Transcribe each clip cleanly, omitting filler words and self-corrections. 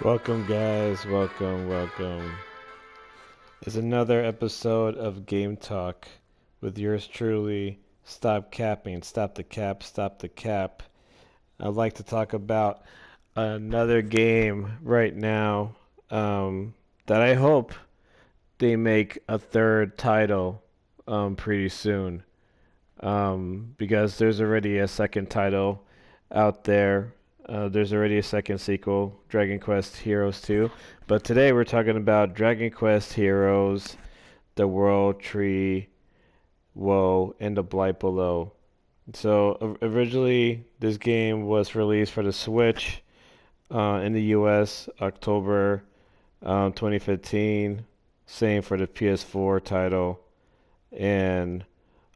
Welcome, guys. Welcome. It's another episode of Game Talk with yours truly. Stop capping. Stop the cap. Stop the cap. I'd like to talk about another game right now that I hope they make a third title pretty soon. Because there's already a second title out there. There's already a second sequel, Dragon Quest Heroes 2. But today we're talking about Dragon Quest Heroes, the World Tree, Woe, and the Blight Below. So originally, this game was released for the Switch in the US October 2015. Same for the PS4 title. And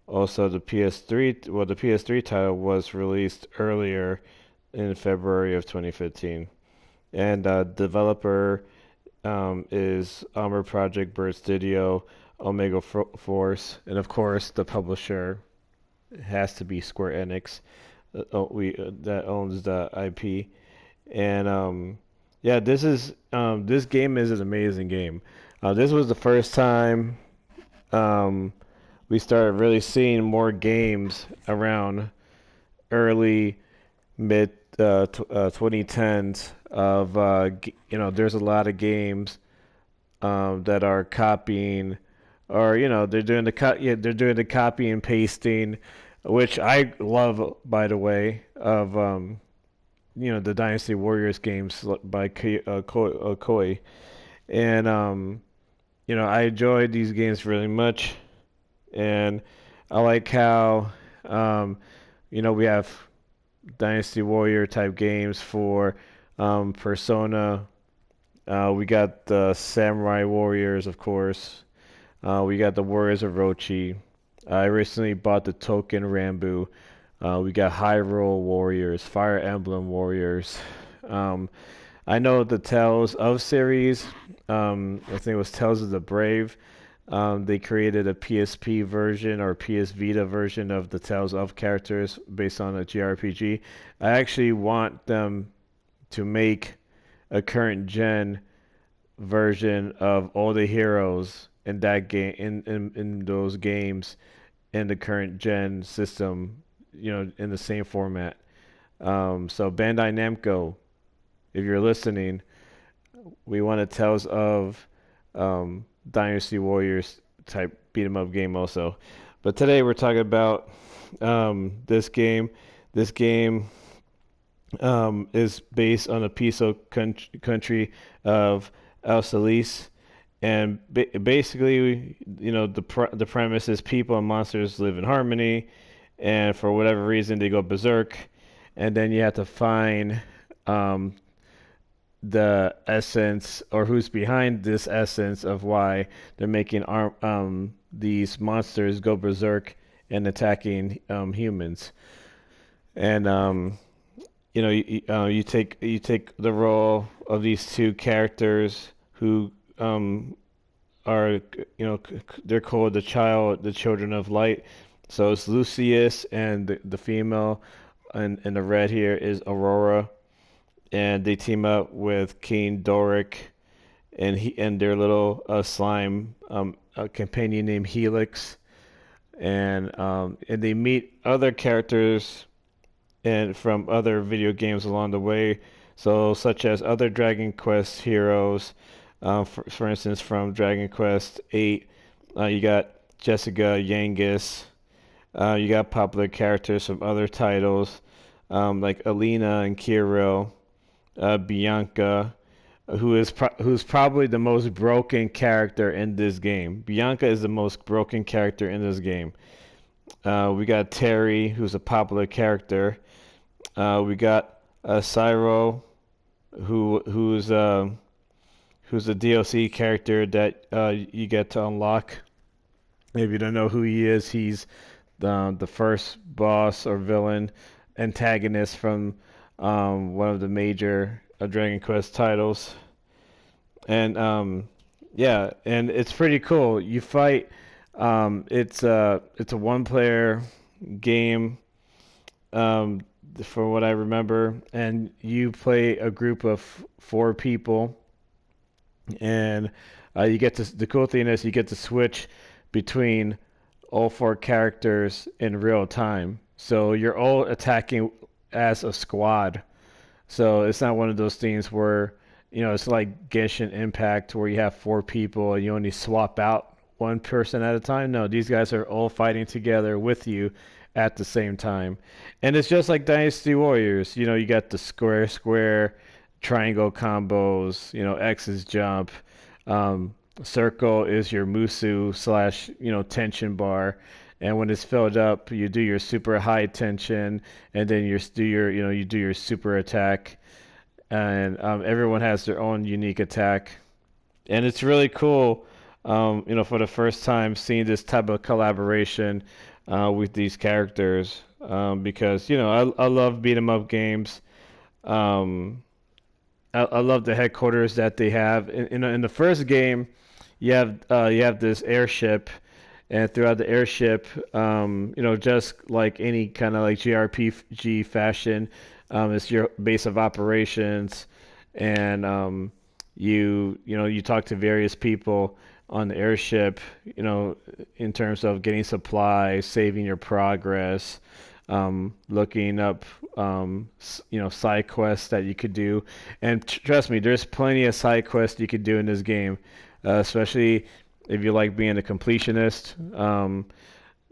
also the PS3, well, the PS3 title was released earlier in February of 2015. And developer is Armor Project, Bird Studio, Omega Force, and of course the publisher has to be Square Enix. That owns the IP. And yeah, this game is an amazing game. This was the first time we started really seeing more games around early mid 2010s of there's a lot of games that are copying, or they're doing the copy and pasting, which I love, by the way, of the Dynasty Warriors games by Koei. And I enjoyed these games really much. And I like how we have Dynasty Warrior type games for Persona. We got the Samurai Warriors, of course. We got the Warriors of Orochi. I recently bought the Token Rambu. We got Hyrule Warriors, Fire Emblem Warriors. I know the Tales of series. I think it was Tales of the Brave. They created a PSP version or PS Vita version of the Tales of characters based on a JRPG. I actually want them to make a current gen version of all the heroes in that game, in those games, in the current gen system, in the same format. So Bandai Namco, if you're listening, we want a Tales of Dynasty Warriors type beat 'em up game also. But today we're talking about this game. This game is based on a piece of country of El Salis, and basically, the premise is people and monsters live in harmony, and for whatever reason they go berserk, and then you have to find the essence, or who's behind this essence of why they're making these monsters go berserk and attacking humans. And you take the role of these two characters who are they're called the children of light. So it's Lucius, and the female and the red here is Aurora, and they team up with King Doric and their little slime a companion named Helix, and they meet other characters and from other video games along the way, so such as other Dragon Quest heroes. For instance, from Dragon Quest 8, you got Jessica Yangus. You got popular characters from other titles, like Alina and Kirill. Bianca, who's probably the most broken character in this game. Bianca is the most broken character in this game. We got Terry, who's a popular character. We got Cyro, who's a DLC character that you get to unlock. If you don't know who he is, he's the first boss or villain antagonist from one of the major Dragon Quest titles. And yeah, and it's pretty cool. You fight. It's a one-player game. for what I remember, and you play a group of four people, and you get to the cool thing is you get to switch between all four characters in real time. So you're all attacking as a squad. So it's not one of those things where, it's like Genshin Impact where you have four people and you only swap out one person at a time. No, these guys are all fighting together with you at the same time. And it's just like Dynasty Warriors. You got the square, square, triangle combos, X is jump. Um, Circle is your Musu slash, tension bar. And when it's filled up, you do your super high tension, and then you do your super attack, and everyone has their own unique attack, and it's really cool. For the first time seeing this type of collaboration with these characters, because I love beat 'em up games. Um, I love the headquarters that they have. In the first game, you have this airship, and throughout the airship, just like any kind of like JRPG fashion, it's your base of operations, and you talk to various people on the airship, in terms of getting supplies, saving your progress, looking up, side quests that you could do. And trust me, there's plenty of side quests you could do in this game, especially if you like being a completionist.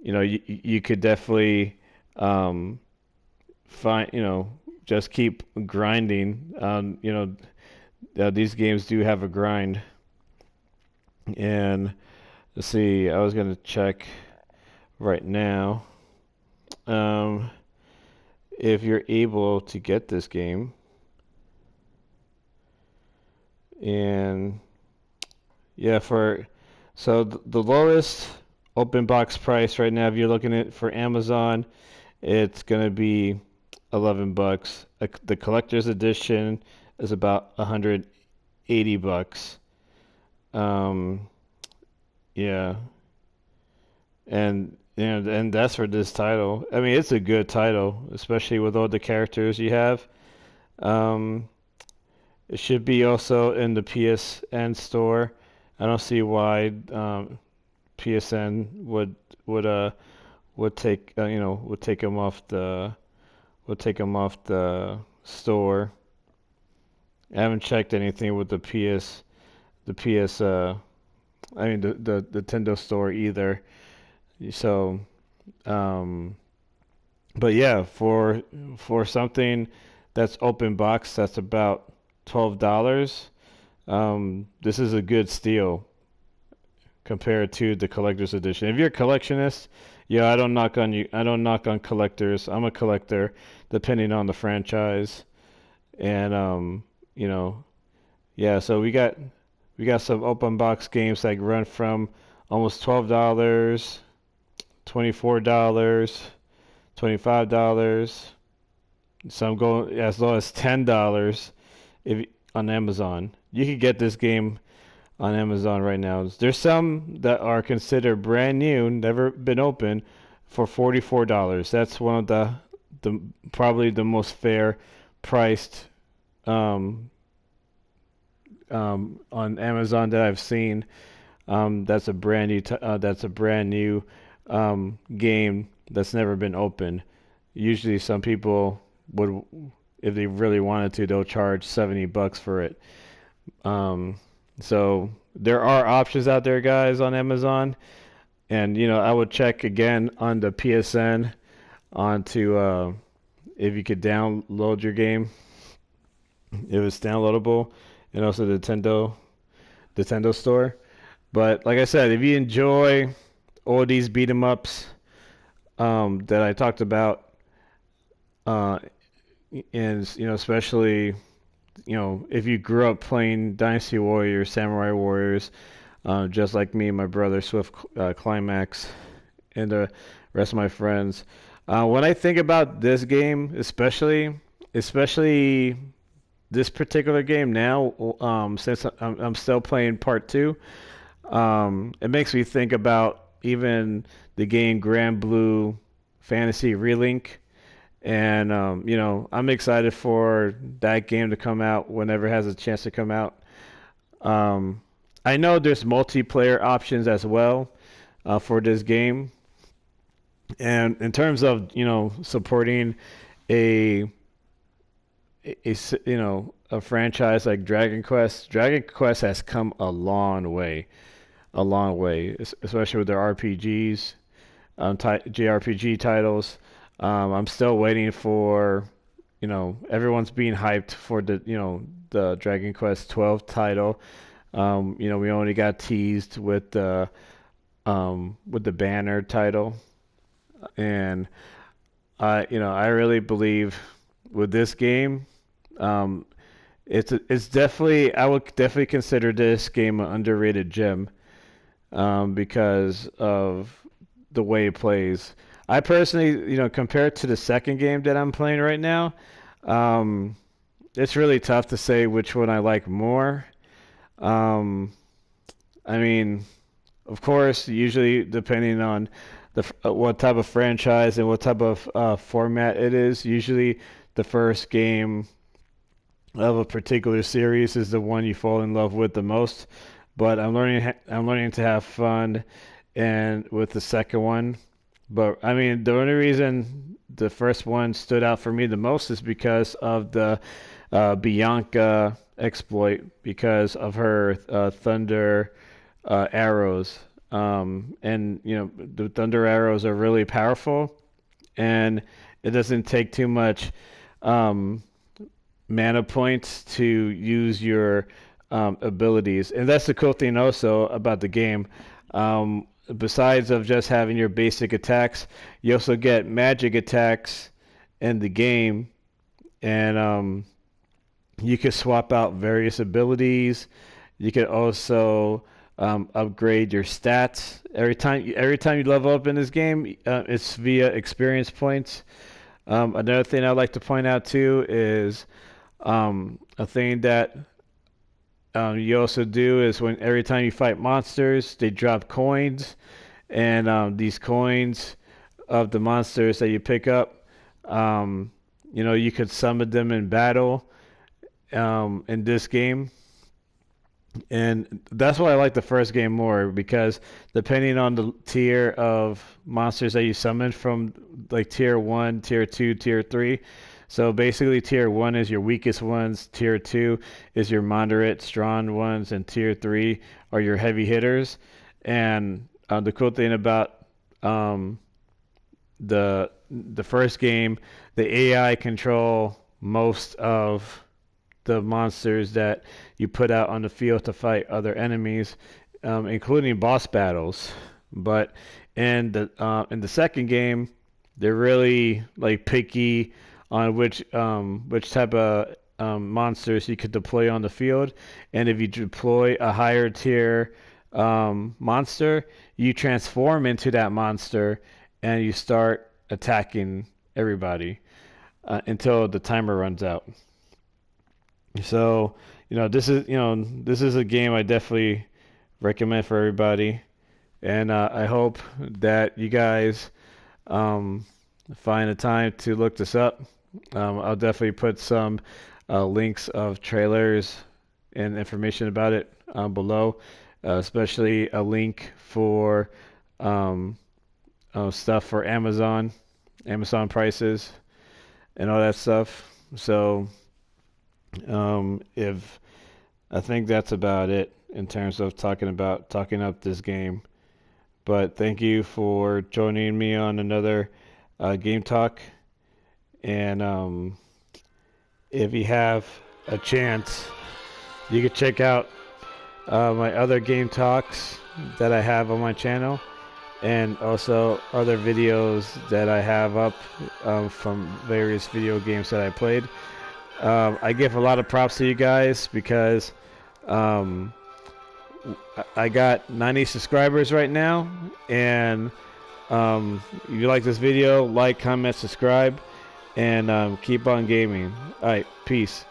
You could definitely find, just keep grinding. These games do have a grind. And let's see, I was gonna check right now. Um, if you're able to get this game, and yeah, the lowest open box price right now, if you're looking at for Amazon, it's gonna be $11. The collector's edition is about $180. Um, yeah, and that's for this title. I mean, it's a good title, especially with all the characters you have. Um, it should be also in the PSN store. I don't see why PSN would take would take them off the store. I haven't checked anything with the PS I mean the Nintendo store either. So, um, but yeah, for something that's open box, that's about $12. This is a good steal compared to the collector's edition. If you're a collectionist, yeah, I don't knock on you. I don't knock on collectors. I'm a collector, depending on the franchise, and yeah. So we got some open box games that run from almost $12, $24, $25. Some go as low as $10 if on Amazon. You can get this game on Amazon right now. There's some that are considered brand new, never been open, for $44. That's one of the probably the most fair priced on Amazon that I've seen. That's a brand new game that's never been opened. Usually, some people would, if they really wanted to, they'll charge $70 for it. So there are options out there, guys, on Amazon, and I would check again on the PSN onto if you could download your game, if it's downloadable, and also the Nintendo store. But like I said, if you enjoy all these beat 'em ups that I talked about, and especially if you grew up playing Dynasty Warriors, Samurai Warriors, just like me and my brother Swift Climax, and the rest of my friends. When I think about this game, especially this particular game now, since I'm still playing part two, it makes me think about even the game Grand Blue Fantasy Relink, And you know, I'm excited for that game to come out whenever it has a chance to come out. Um, I know there's multiplayer options as well for this game, and in terms of you know supporting a you know a franchise like Dragon Quest has come a long way, especially with their RPGs, JRPG titles. I'm still waiting for, you know, everyone's being hyped for the, you know, the Dragon Quest 12 title. You know, we only got teased with the banner title, and you know, I really believe with this game, um, it's definitely I would definitely consider this game an underrated gem, because of the way it plays. I personally, you know, compared to the second game that I'm playing right now, um, it's really tough to say which one I like more. Um, I mean, of course, usually depending on what type of franchise and what type of format it is, usually the first game of a particular series is the one you fall in love with the most. But I'm learning to have fun and with the second one. But I mean, the only reason the first one stood out for me the most is because of the Bianca exploit, because of her thunder arrows. And you know, the thunder arrows are really powerful, and it doesn't take too much um, mana points to use your abilities. And that's the cool thing also about the game. Besides of just having your basic attacks, you also get magic attacks in the game, and you can swap out various abilities. You can also upgrade your stats every time you level up in this game. It's via experience points. Another thing I'd like to point out too is a thing that you also do is when every time you fight monsters, they drop coins, and these coins of the monsters that you pick up, um, you know, you could summon them in battle in this game. And that's why I like the first game more, because depending on the tier of monsters that you summon from like tier 1, tier 2, tier 3. So basically tier 1 is your weakest ones, tier 2 is your moderate, strong ones, and tier 3 are your heavy hitters. And the cool thing about um, the first game, the AI control most of the monsters that you put out on the field to fight other enemies, including boss battles. But in the second game, they're really like picky on which type of monsters you could deploy on the field. And if you deploy a higher tier monster, you transform into that monster and you start attacking everybody until the timer runs out. So, you know, this is a game I definitely recommend for everybody, and I hope that you guys um, find a time to look this up. I'll definitely put some links of trailers and information about it below, especially a link for um, stuff for Amazon prices, and all that stuff. So. If I think that's about it in terms of talking up this game. But thank you for joining me on another game talk. And if you have a chance, you can check out my other game talks that I have on my channel, and also other videos that I have up from various video games that I played. I give a lot of props to you guys because um, I got 90 subscribers right now, and if you like this video, like, comment, subscribe, and keep on gaming. All right, peace.